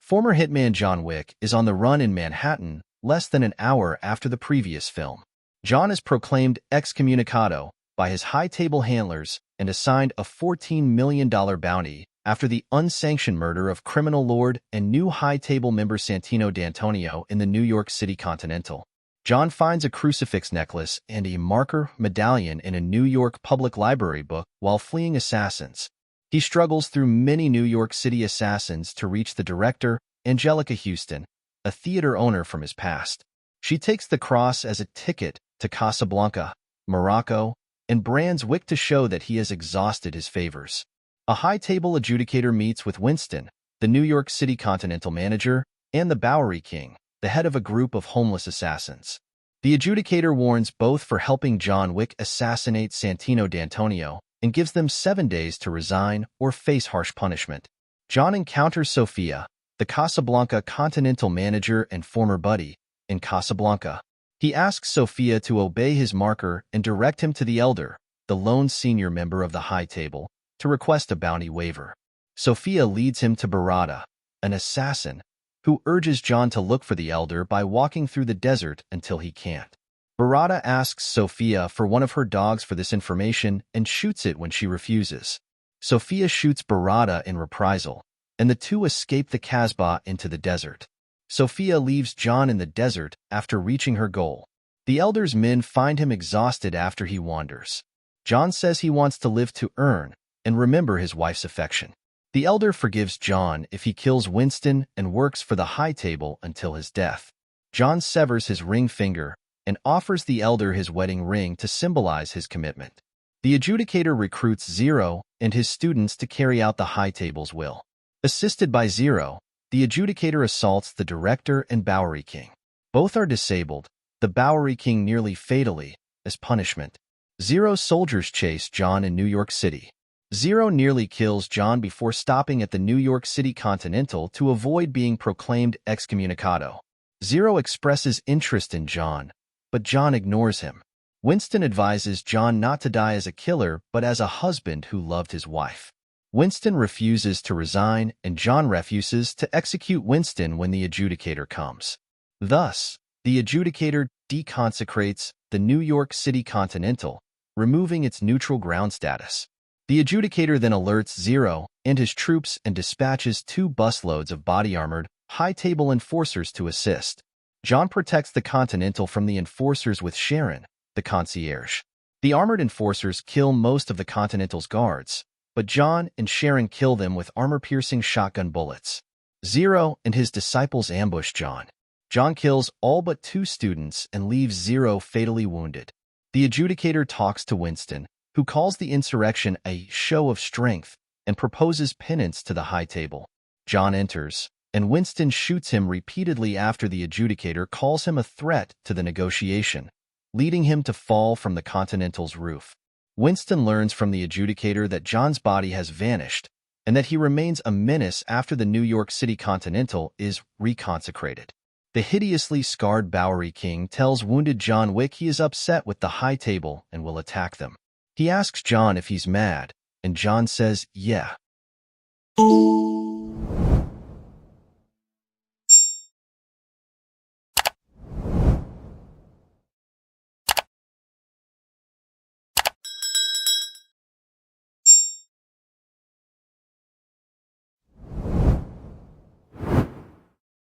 Former hitman John Wick is on the run in Manhattan less than an hour after the previous film. John is proclaimed excommunicado by his high-table handlers and assigned a $14 million bounty after the unsanctioned murder of criminal lord and new high-table member Santino D'Antonio in the New York City Continental. John finds a crucifix necklace and a marker medallion in a New York public library book while fleeing assassins. He struggles through many New York City assassins to reach the director, Angelica Houston, a theater owner from his past. She takes the cross as a ticket to Casablanca, Morocco, and brands Wick to show that he has exhausted his favors. A high-table adjudicator meets with Winston, the New York City Continental manager, and the Bowery King, the head of a group of homeless assassins. The adjudicator warns both for helping John Wick assassinate Santino D'Antonio and gives them 7 days to resign or face harsh punishment. John encounters Sophia, the Casablanca Continental manager and former buddy, in Casablanca. He asks Sophia to obey his marker and direct him to the elder, the lone senior member of the high table, to request a bounty waiver. Sophia leads him to Barada, an assassin, who urges John to look for the elder by walking through the desert until he can't. Barada asks Sophia for one of her dogs for this information and shoots it when she refuses. Sophia shoots Barada in reprisal, and the two escape the Casbah into the desert. Sophia leaves John in the desert after reaching her goal. The elder's men find him exhausted after he wanders. John says he wants to live to earn and remember his wife's affection. The elder forgives John if he kills Winston and works for the high table until his death. John severs his ring finger and offers the elder his wedding ring to symbolize his commitment. The adjudicator recruits Zero and his students to carry out the high table's will. Assisted by Zero, the adjudicator assaults the director and Bowery King. Both are disabled, the Bowery King nearly fatally, as punishment. Zero's soldiers chase John in New York City. Zero nearly kills John before stopping at the New York City Continental to avoid being proclaimed excommunicado. Zero expresses interest in John, but John ignores him. Winston advises John not to die as a killer but as a husband who loved his wife. Winston refuses to resign and John refuses to execute Winston when the adjudicator comes. Thus, the adjudicator deconsecrates the New York City Continental, removing its neutral ground status. The adjudicator then alerts Zero and his troops and dispatches 2 busloads of body-armored, high-table enforcers to assist. John protects the Continental from the enforcers with Sharon, the concierge. The armored enforcers kill most of the Continental's guards, but John and Sharon kill them with armor-piercing shotgun bullets. Zero and his disciples ambush John. John kills all but 2 students and leaves Zero fatally wounded. The adjudicator talks to Winston, who calls the insurrection a show of strength and proposes penance to the high table. John enters, and Winston shoots him repeatedly after the adjudicator calls him a threat to the negotiation, leading him to fall from the Continental's roof. Winston learns from the adjudicator that John's body has vanished and that he remains a menace after the New York City Continental is reconsecrated. The hideously scarred Bowery King tells wounded John Wick he is upset with the high table and will attack them. He asks John if he's mad, and John says, yeah.